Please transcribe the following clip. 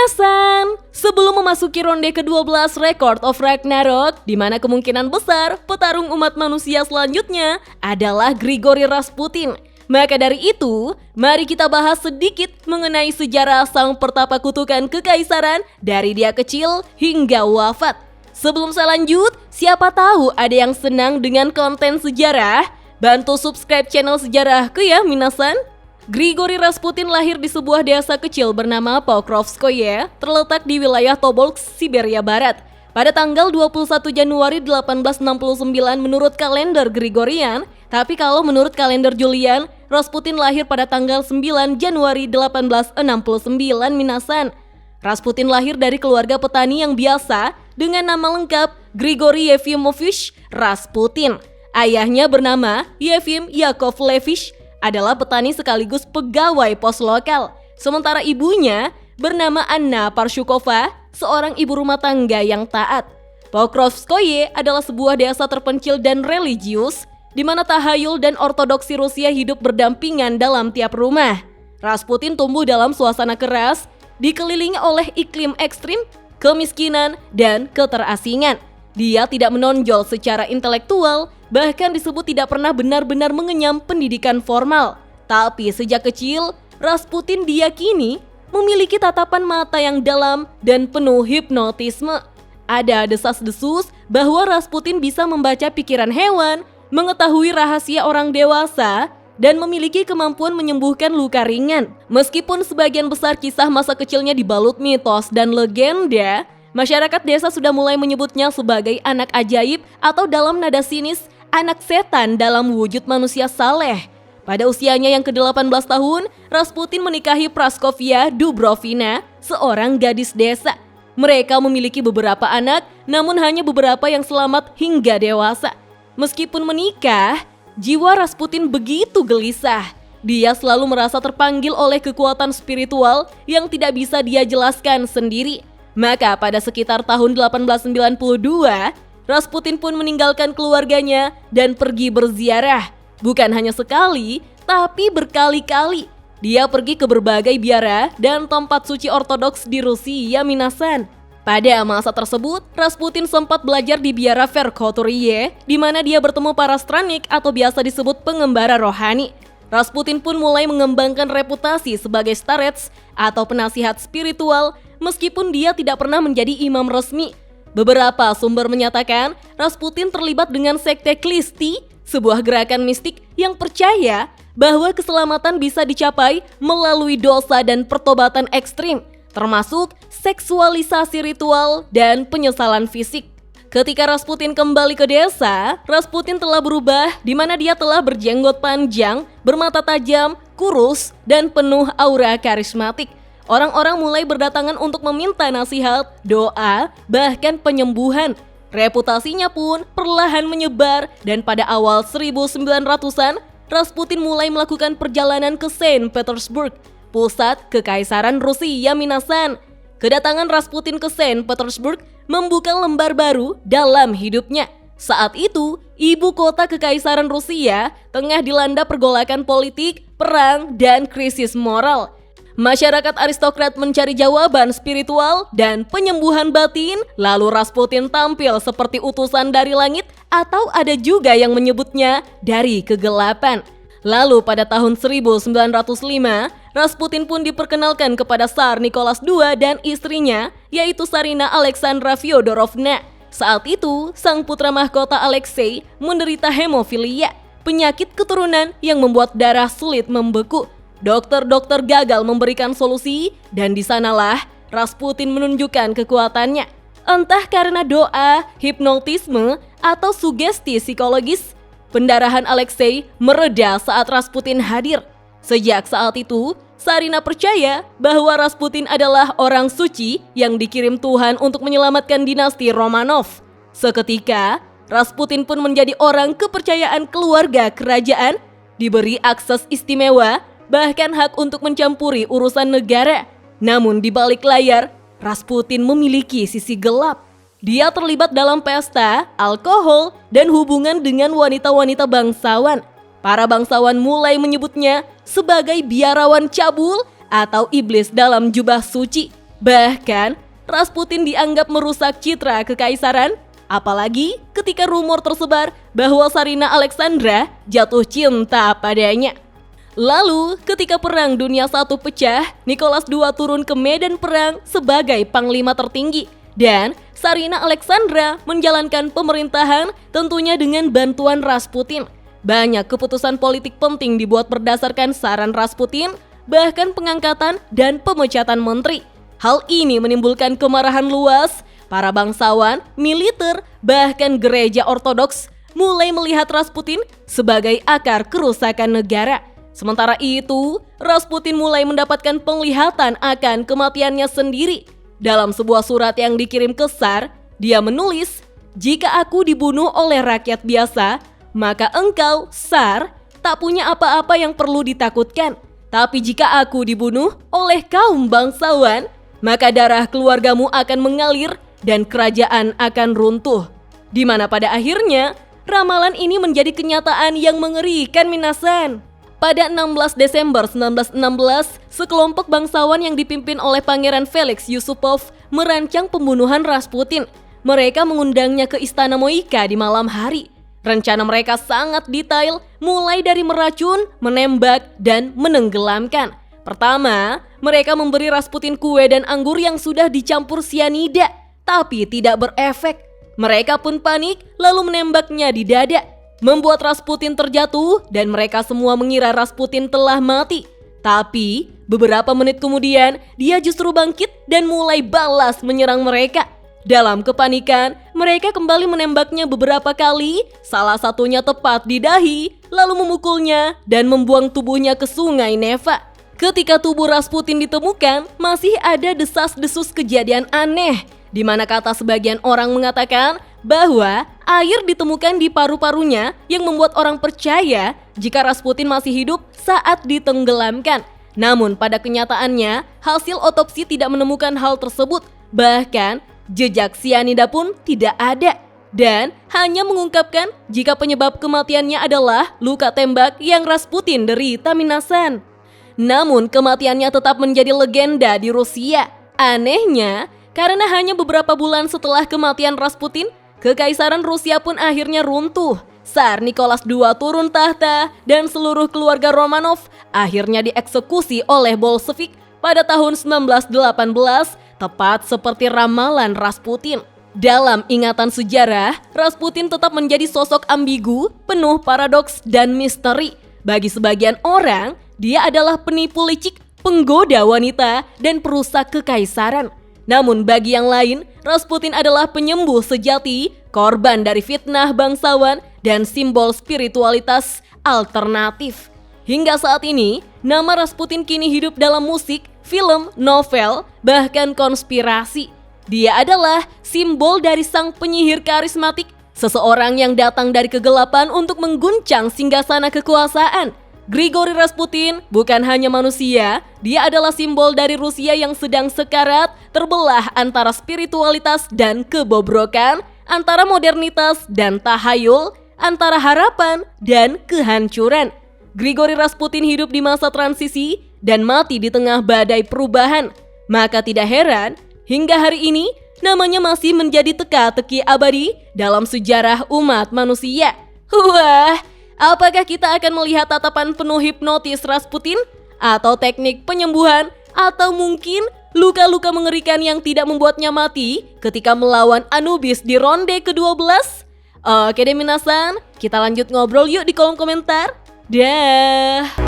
Minasan, sebelum memasuki ronde ke-12 Record of Ragnarok, di mana kemungkinan besar petarung umat manusia selanjutnya adalah Grigori Rasputin. Maka dari itu, mari kita bahas sedikit mengenai sejarah sang pertapa kutukan kekaisaran dari dia kecil hingga wafat. Sebelum saya lanjut, siapa tahu ada yang senang dengan konten sejarah? Bantu subscribe channel sejarahku ya, Minasan. Grigori Rasputin lahir di sebuah desa kecil bernama Pokrovskoye, terletak di wilayah Tobolsk, Siberia Barat. Pada tanggal 21 Januari 1869 menurut kalender Gregorian, tapi kalau menurut kalender Julian, Rasputin lahir pada tanggal 9 Januari 1869, Minasan. Rasputin lahir dari keluarga petani yang biasa dengan nama lengkap Grigori Yefimovich Rasputin. Ayahnya bernama Yefim Yakovlevich, adalah petani sekaligus pegawai pos lokal. Sementara ibunya bernama Anna Parshukova, seorang ibu rumah tangga yang taat. Pokrovskoye adalah sebuah desa terpencil dan religius, di mana tahayul dan ortodoksi Rusia hidup berdampingan dalam tiap rumah. Rasputin tumbuh dalam suasana keras, dikelilingi oleh iklim ekstrim, kemiskinan, dan keterasingan. Dia tidak menonjol secara intelektual, bahkan disebut tidak pernah benar-benar mengenyam pendidikan formal. Tapi sejak kecil, Rasputin diyakini memiliki tatapan mata yang dalam dan penuh hipnotisme. Ada desas-desus bahwa Rasputin bisa membaca pikiran hewan, mengetahui rahasia orang dewasa, dan memiliki kemampuan menyembuhkan luka ringan. Meskipun sebagian besar kisah masa kecilnya dibalut mitos dan legenda, masyarakat desa sudah mulai menyebutnya sebagai anak ajaib atau dalam nada sinis, anak setan dalam wujud manusia saleh. Pada usianya yang ke-18 tahun, Rasputin menikahi Praskovia Dubrovina, seorang gadis desa. Mereka memiliki beberapa anak, namun hanya beberapa yang selamat hingga dewasa. Meskipun menikah, jiwa Rasputin begitu gelisah. Dia selalu merasa terpanggil oleh kekuatan spiritual yang tidak bisa dia jelaskan sendiri. Maka pada sekitar tahun 1892, Rasputin pun meninggalkan keluarganya dan pergi berziarah. Bukan hanya sekali, tapi berkali-kali. Dia pergi ke berbagai biara dan tempat suci ortodoks di Rusia, Minasan. Pada masa tersebut, Rasputin sempat belajar di biara Verkhoturye, di mana dia bertemu para stranik atau biasa disebut pengembara rohani. Rasputin pun mulai mengembangkan reputasi sebagai starets atau penasihat spiritual, meskipun dia tidak pernah menjadi imam resmi. Beberapa sumber menyatakan Rasputin terlibat dengan sekte Klisti, sebuah gerakan mistik yang percaya bahwa keselamatan bisa dicapai melalui dosa dan pertobatan ekstrim, termasuk seksualisasi ritual dan penyesalan fisik. Ketika Rasputin kembali ke desa, Rasputin telah berubah, di mana dia telah berjenggot panjang, bermata tajam, kurus, dan penuh aura karismatik. Orang-orang mulai berdatangan untuk meminta nasihat, doa, bahkan penyembuhan. Reputasinya pun perlahan menyebar dan pada awal 1900-an, Rasputin mulai melakukan perjalanan ke Saint Petersburg, pusat Kekaisaran Rusia, Minasan. Kedatangan Rasputin ke Saint Petersburg membuka lembar baru dalam hidupnya. Saat itu, ibu kota Kekaisaran Rusia tengah dilanda pergolakan politik, perang, dan krisis moral. Masyarakat aristokrat mencari jawaban spiritual dan penyembuhan batin, lalu Rasputin tampil seperti utusan dari langit atau ada juga yang menyebutnya dari kegelapan. Lalu pada tahun 1905, Rasputin pun diperkenalkan kepada Tsar Nicholas II dan istrinya, yaitu Tsarina Alexandra Fyodorovna. Saat itu, sang putra mahkota Alexei menderita hemofilia, penyakit keturunan yang membuat darah sulit membeku. Dokter-dokter gagal memberikan solusi dan di sanalah Rasputin menunjukkan kekuatannya. Entah karena doa, hipnotisme, atau sugesti psikologis, pendarahan Alexei mereda saat Rasputin hadir. Sejak saat itu, Tsarina percaya bahwa Rasputin adalah orang suci yang dikirim Tuhan untuk menyelamatkan dinasti Romanov. Seketika, Rasputin pun menjadi orang kepercayaan keluarga kerajaan, diberi akses istimewa, bahkan hak untuk mencampuri urusan negara. Namun di balik layar, Rasputin memiliki sisi gelap. Dia terlibat dalam pesta, alkohol, dan hubungan dengan wanita-wanita bangsawan. Para bangsawan mulai menyebutnya sebagai biarawan cabul atau iblis dalam jubah suci. Bahkan, Rasputin dianggap merusak citra kekaisaran, apalagi ketika rumor tersebar bahwa Tsarina Alexandra jatuh cinta padanya. Lalu, ketika Perang Dunia I pecah, Nicholas II turun ke medan perang sebagai panglima tertinggi. Dan Tsarina Alexandra menjalankan pemerintahan tentunya dengan bantuan Rasputin. Banyak keputusan politik penting dibuat berdasarkan saran Rasputin, bahkan pengangkatan dan pemecatan menteri. Hal ini menimbulkan kemarahan luas. Para bangsawan, militer, bahkan gereja ortodoks mulai melihat Rasputin sebagai akar kerusakan negara. Sementara itu, Rasputin mulai mendapatkan penglihatan akan kematiannya sendiri. Dalam sebuah surat yang dikirim ke Tsar, dia menulis, "Jika aku dibunuh oleh rakyat biasa, maka engkau, Tsar, tak punya apa-apa yang perlu ditakutkan. Tapi jika aku dibunuh oleh kaum bangsawan, maka darah keluargamu akan mengalir dan kerajaan akan runtuh." Di mana pada akhirnya, ramalan ini menjadi kenyataan yang mengerikan, minasan. Pada 16 Desember 1916, sekelompok bangsawan yang dipimpin oleh Pangeran Felix Yusupov merancang pembunuhan Rasputin. Mereka mengundangnya ke Istana Moika di malam hari. Rencana mereka sangat detail, mulai dari meracun, menembak, dan menenggelamkan. Pertama, mereka memberi Rasputin kue dan anggur yang sudah dicampur sianida, tapi tidak berefek. Mereka pun panik, lalu menembaknya di dada, membuat Rasputin terjatuh dan mereka semua mengira Rasputin telah mati. Tapi beberapa menit kemudian dia justru bangkit dan mulai balas menyerang mereka. Dalam kepanikan, mereka kembali menembaknya beberapa kali, salah satunya tepat di dahi, lalu memukulnya dan membuang tubuhnya ke sungai Neva. Ketika tubuh Rasputin ditemukan, masih ada desas-desus kejadian aneh, di mana kata sebagian orang mengatakan bahwa air ditemukan di paru-parunya yang membuat orang percaya jika Rasputin masih hidup saat ditenggelamkan. Namun pada kenyataannya, hasil otopsi tidak menemukan hal tersebut. Bahkan, jejak sianida pun tidak ada. Dan hanya mengungkapkan jika penyebab kematiannya adalah luka tembak yang Rasputin derita, minasan. Namun kematiannya tetap menjadi legenda di Rusia. Anehnya, karena hanya beberapa bulan setelah kematian Rasputin, Kekaisaran Rusia pun akhirnya runtuh. Tsar Nicholas II turun tahta dan seluruh keluarga Romanov akhirnya dieksekusi oleh Bolshevik pada tahun 1918, tepat seperti ramalan Rasputin. Dalam ingatan sejarah, Rasputin tetap menjadi sosok ambigu, penuh paradoks dan misteri. Bagi sebagian orang, dia adalah penipu licik, penggoda wanita, dan perusak kekaisaran. Namun bagi yang lain, Rasputin adalah penyembuh sejati, korban dari fitnah bangsawan, dan simbol spiritualitas alternatif. Hingga saat ini, nama Rasputin kini hidup dalam musik, film, novel, bahkan konspirasi. Dia adalah simbol dari sang penyihir karismatik, seseorang yang datang dari kegelapan untuk mengguncang singgasana kekuasaan. Grigori Rasputin bukan hanya manusia, dia adalah simbol dari Rusia yang sedang sekarat, terbelah antara spiritualitas dan kebobrokan, antara modernitas dan tahayul, antara harapan dan kehancuran. Grigori Rasputin hidup di masa transisi dan mati di tengah badai perubahan. Maka tidak heran, hingga hari ini namanya masih menjadi teka-teki abadi dalam sejarah umat manusia. Wah, apakah kita akan melihat tatapan penuh hipnotis Rasputin? Atau teknik penyembuhan? Atau mungkin luka-luka mengerikan yang tidak membuatnya mati ketika melawan Anubis di ronde ke-12? Oke deh minasan, kita lanjut ngobrol yuk di kolom komentar. Dah.